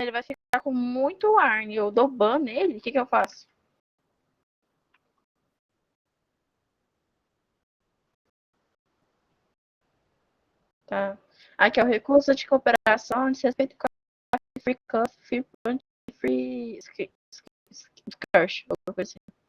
ele vai ficar com muito Arn. Eu dou ban nele, o que eu faço? Tá. Aqui é o recurso de cooperação de respeito com a free cuff, free punch, free curse, alguma coisa assim.